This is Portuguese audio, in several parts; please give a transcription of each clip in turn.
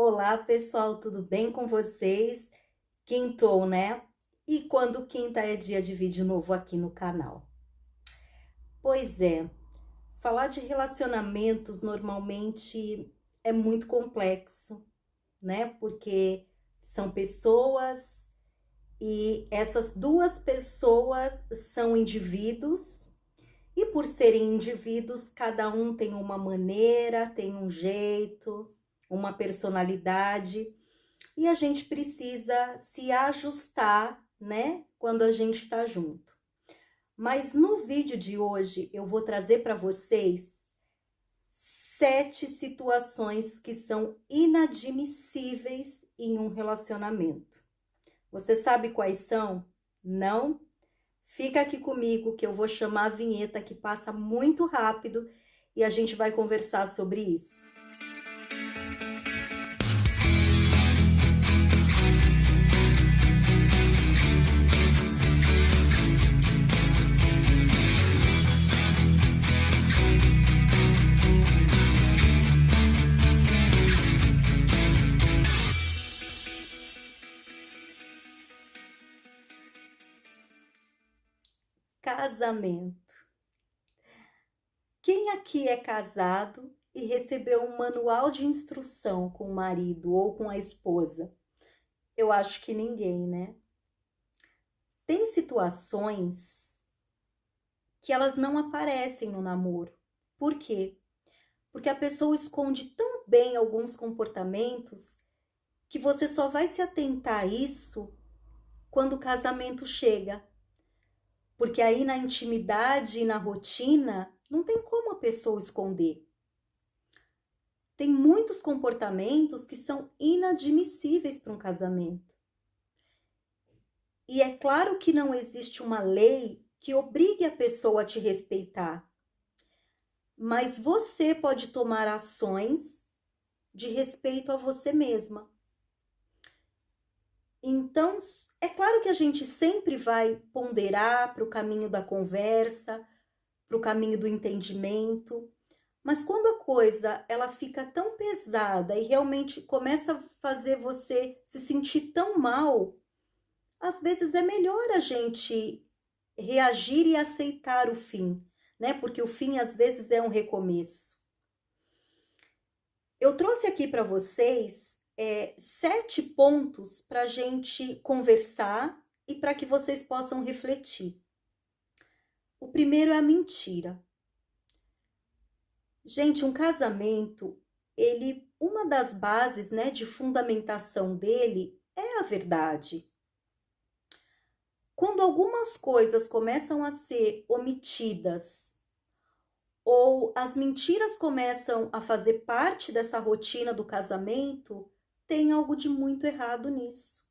Olá, pessoal, tudo bem com vocês? Quintou, né? E quando quinta é dia de vídeo novo aqui no canal. Pois é, falar de relacionamentos normalmente é muito complexo, né? Porque são pessoas e essas duas pessoas são indivíduos, e por serem indivíduos, cada um tem uma maneira, tem um jeito, uma personalidade. E a gente precisa se ajustar, né, quando a gente está junto. Mas no vídeo de hoje eu vou trazer para vocês 7 situações que são inadmissíveis em um relacionamento. Você sabe quais são? Não? Fica aqui comigo que eu vou chamar a vinheta que passa muito rápido e a gente vai conversar sobre isso. Casamento. Quem aqui é casado e recebeu um manual de instrução com o marido ou com a esposa? Eu acho que ninguém, né? Tem situações que elas não aparecem no namoro. Por quê? Porque a pessoa esconde tão bem alguns comportamentos que você só vai se atentar a isso quando o casamento chega. Porque aí na intimidade e na rotina não tem como a pessoa esconder. Tem muitos comportamentos que são inadmissíveis para um casamento. E é claro que não existe uma lei que obrigue a pessoa a te respeitar, mas você pode tomar ações de respeito a você mesma. Então, é claro que a gente sempre vai ponderar para o caminho da conversa, para o caminho do entendimento, mas quando a coisa ela fica tão pesada e realmente começa a fazer você se sentir tão mal, às vezes é melhor a gente reagir e aceitar o fim, né? Porque o fim às vezes é um recomeço. Eu trouxe aqui para vocês 7 pontos para a gente conversar e para que vocês possam refletir. O primeiro é a mentira. Gente, um casamento, uma das bases, né, de fundamentação dele é a verdade. Quando algumas coisas começam a ser omitidas ou as mentiras começam a fazer parte dessa rotina do casamento, tem algo de muito errado nisso.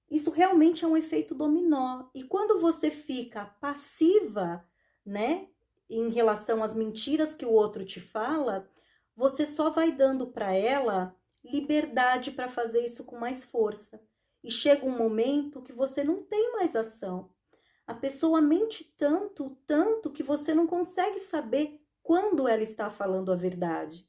Isso realmente é um efeito dominó. E quando você fica passiva, né, em relação às mentiras que o outro te fala, você só vai dando para ela liberdade para fazer isso com mais força. E chega um momento que você não tem mais ação. A pessoa mente tanto, tanto, que você não consegue saber quando ela está falando a verdade.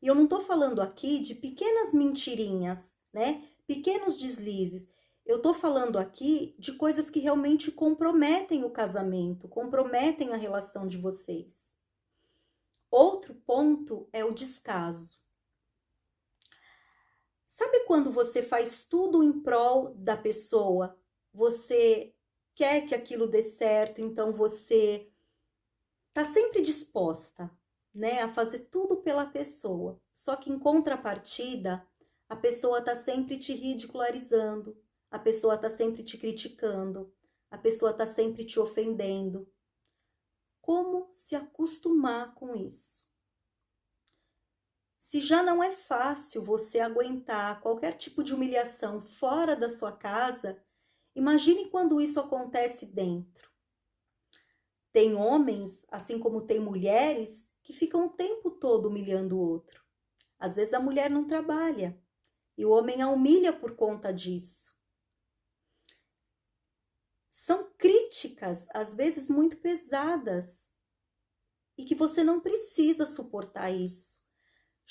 E eu não estou falando aqui de pequenas mentirinhas, né? Pequenos deslizes. Eu estou falando aqui de coisas que realmente comprometem o casamento, comprometem a relação de vocês. Outro ponto é o descaso. Sabe quando você faz tudo em prol da pessoa? Você quer que aquilo dê certo, então você tá sempre disposta, né, a fazer tudo pela pessoa. Só que em contrapartida, a pessoa tá sempre te ridicularizando, a pessoa tá sempre te criticando, a pessoa tá sempre te ofendendo. Como se acostumar com isso? Se já não é fácil você aguentar qualquer tipo de humilhação fora da sua casa, imagine quando isso acontece dentro. Tem homens, assim como tem mulheres, que ficam o tempo todo humilhando o outro. Às vezes a mulher não trabalha e o homem a humilha por conta disso. São críticas, às vezes muito pesadas, e que você não precisa suportar isso.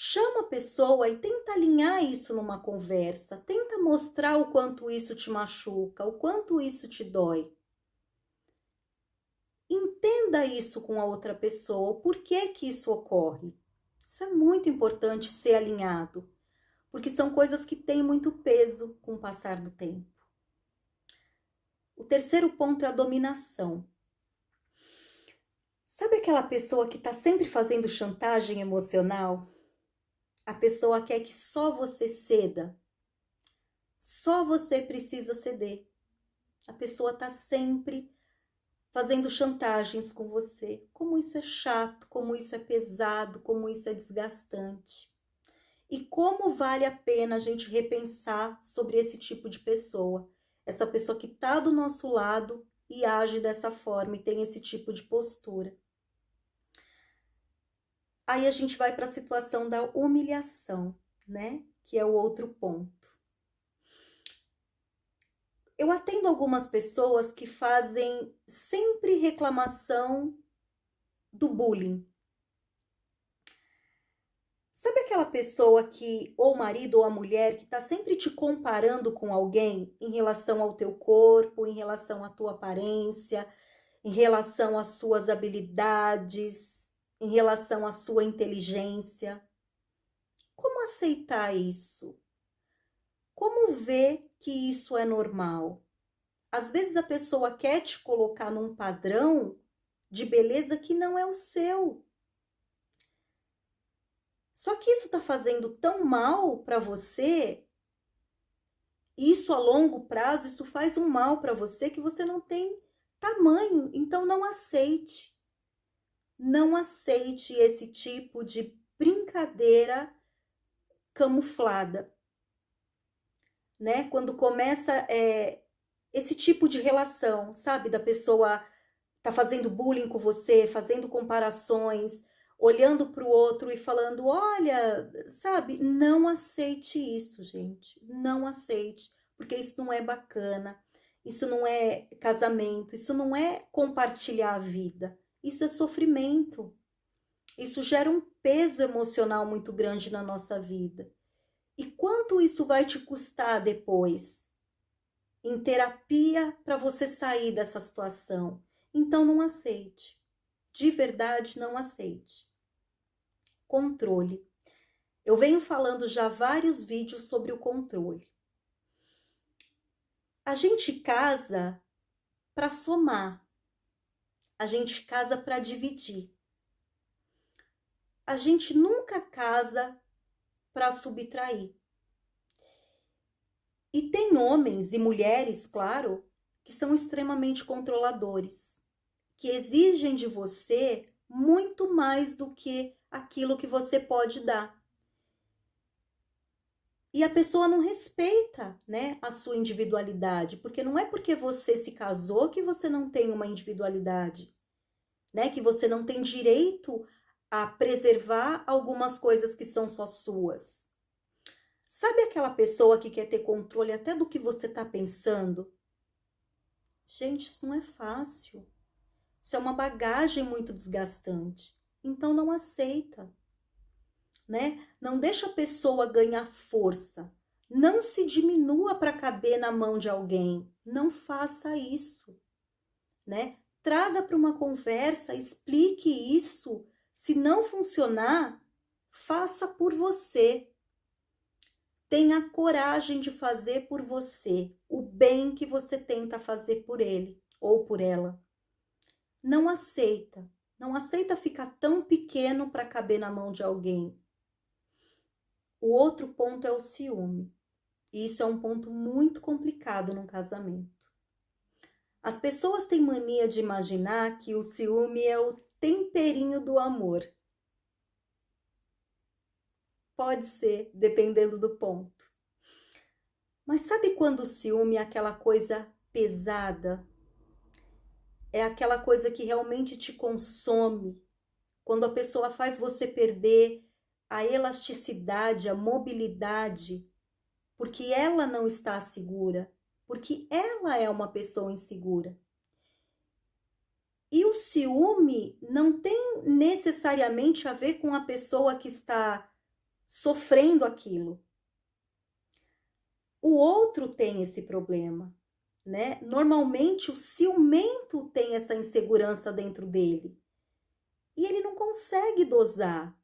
Chama a pessoa e tenta alinhar isso numa conversa, tenta mostrar o quanto isso te machuca, o quanto isso te dói. Entenda isso com a outra pessoa, por que que isso ocorre. Isso é muito importante ser alinhado, porque são coisas que têm muito peso com o passar do tempo. O terceiro ponto é a dominação. Sabe aquela pessoa que está sempre fazendo chantagem emocional? A pessoa quer que só você ceda. Só você precisa ceder. A pessoa está sempre fazendo chantagens com você. Como isso é chato, como isso é pesado, como isso é desgastante. E como vale a pena a gente repensar sobre esse tipo de pessoa. Essa pessoa que está do nosso lado e age dessa forma e tem esse tipo de postura. Aí a gente vai para a situação da humilhação, né? Que é o outro ponto. Eu atendo algumas pessoas que fazem sempre reclamação do bullying. Sabe aquela pessoa que, ou o marido ou a mulher, que está sempre te comparando com alguém em relação ao teu corpo, em relação à tua aparência, em relação às suas habilidades, em relação à sua inteligência? Como aceitar isso? Como ver que isso é normal? Às vezes a pessoa quer te colocar num padrão de beleza que não é o seu. Só que isso está fazendo tão mal para você, isso a longo prazo, isso faz um mal para você que você não tem tamanho. Então não aceite. Não aceite esse tipo de brincadeira camuflada, né? Quando começa esse tipo de relação, sabe? Da pessoa tá fazendo bullying com você, fazendo comparações, olhando para o outro e falando, olha, sabe? Não aceite isso, gente. Não aceite, porque isso não é bacana. Isso não é casamento, isso não é compartilhar a vida. Isso é sofrimento. Isso gera um peso emocional muito grande na nossa vida. E quanto isso vai te custar depois? Em terapia para você sair dessa situação. Então não aceite. De verdade, não aceite. Controle. Eu venho falando já vários vídeos sobre o controle. A gente casa para somar. A gente casa para dividir. A gente nunca casa para subtrair. E tem homens e mulheres, claro, que são extremamente controladores, que exigem de você muito mais do que aquilo que você pode dar. E a pessoa não respeita, né, a sua individualidade, porque não é porque você se casou que você não tem uma individualidade, né, que você não tem direito a preservar algumas coisas que são só suas. Sabe aquela pessoa que quer ter controle até do que você está pensando? Gente, isso não é fácil. Isso é uma bagagem muito desgastante. Então não aceita, né? Não deixa a pessoa ganhar força. Não se diminua para caber na mão de alguém. Não faça isso, né? Traga para uma conversa, explique isso. Se não funcionar, faça por você. Tenha coragem de fazer por você o bem que você tenta fazer por ele ou por ela. Não aceita. Não aceita ficar tão pequeno para caber na mão de alguém. O outro ponto é o ciúme. E isso é um ponto muito complicado num casamento. As pessoas têm mania de imaginar que o ciúme é o temperinho do amor. Pode ser, dependendo do ponto. Mas sabe quando o ciúme é aquela coisa pesada? É aquela coisa que realmente te consome. Quando a pessoa faz você perder a elasticidade, a mobilidade, porque ela não está segura, porque ela é uma pessoa insegura. E o ciúme não tem necessariamente a ver com a pessoa que está sofrendo aquilo. O outro tem esse problema, né? Normalmente o ciumento tem essa insegurança dentro dele. E ele não consegue dosar.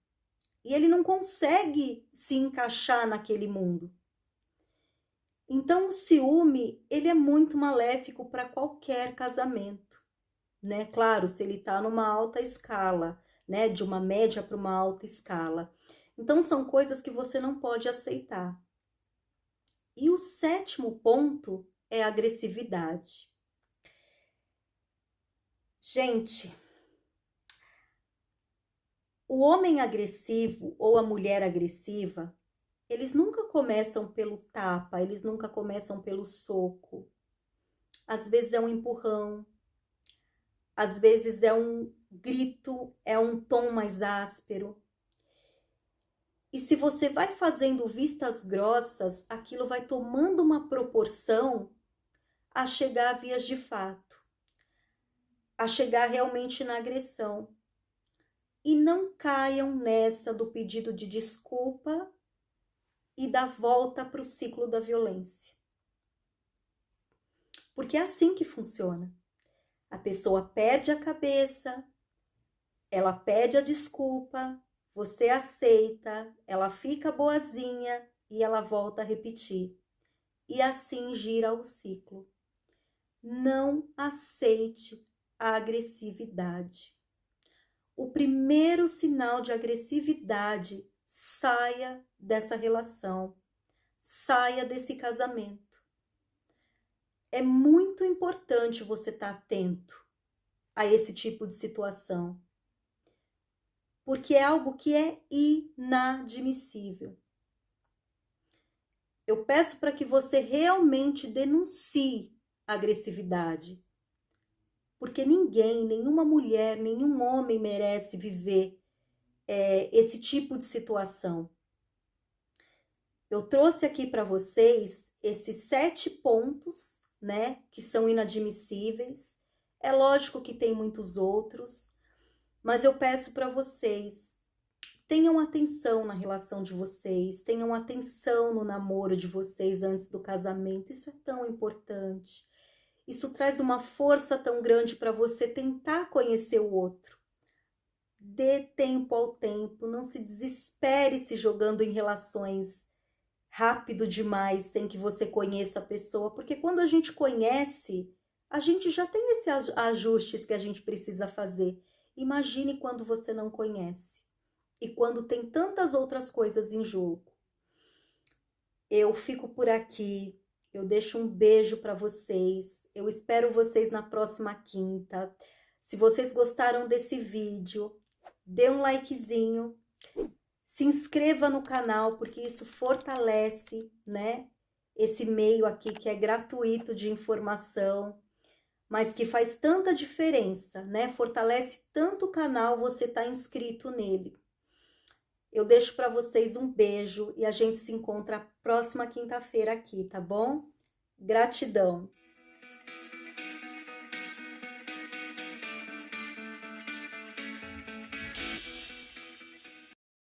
E ele não consegue se encaixar naquele mundo. Então o ciúme, ele é muito maléfico para qualquer casamento, né? Claro, se ele está numa alta escala, né? De uma média para uma alta escala. Então são coisas que você não pode aceitar. E o 7º ponto é a agressividade. Gente, o homem agressivo ou a mulher agressiva, eles nunca começam pelo tapa, eles nunca começam pelo soco. Às vezes é um empurrão, às vezes é um grito, é um tom mais áspero. E se você vai fazendo vistas grossas, aquilo vai tomando uma proporção a chegar a vias de fato, a chegar realmente na agressão. E não caiam nessa do pedido de desculpa e da volta para o ciclo da violência. Porque é assim que funciona. A pessoa perde a cabeça, ela pede a desculpa, você aceita, ela fica boazinha e ela volta a repetir. E assim gira o ciclo. Não aceite a agressividade. O primeiro sinal de agressividade, saia dessa relação, saia desse casamento. É muito importante você estar atento a esse tipo de situação, porque é algo que é inadmissível. Eu peço para que você realmente denuncie a agressividade, porque ninguém, nenhuma mulher, nenhum homem merece viver esse tipo de situação. Eu trouxe aqui para vocês esses 7 pontos, né, que são inadmissíveis. É lógico que tem muitos outros, mas eu peço para vocês, tenham atenção na relação de vocês, tenham atenção no namoro de vocês antes do casamento. Isso é tão importante. Isso traz uma força tão grande para você tentar conhecer o outro. Dê tempo ao tempo, não se desespere se jogando em relações rápido demais sem que você conheça a pessoa, porque quando a gente conhece, a gente já tem esses ajustes que a gente precisa fazer. Imagine quando você não conhece e quando tem tantas outras coisas em jogo. Eu fico por aqui, eu deixo um beijo para vocês, eu espero vocês na próxima quinta. Se vocês gostaram desse vídeo, dê um likezinho, se inscreva no canal, porque isso fortalece, né, esse meio aqui que é gratuito de informação, mas que faz tanta diferença, né, fortalece tanto o canal você tá inscrito nele. Eu deixo para vocês um beijo e a gente se encontra próxima quinta-feira aqui, tá bom? Gratidão!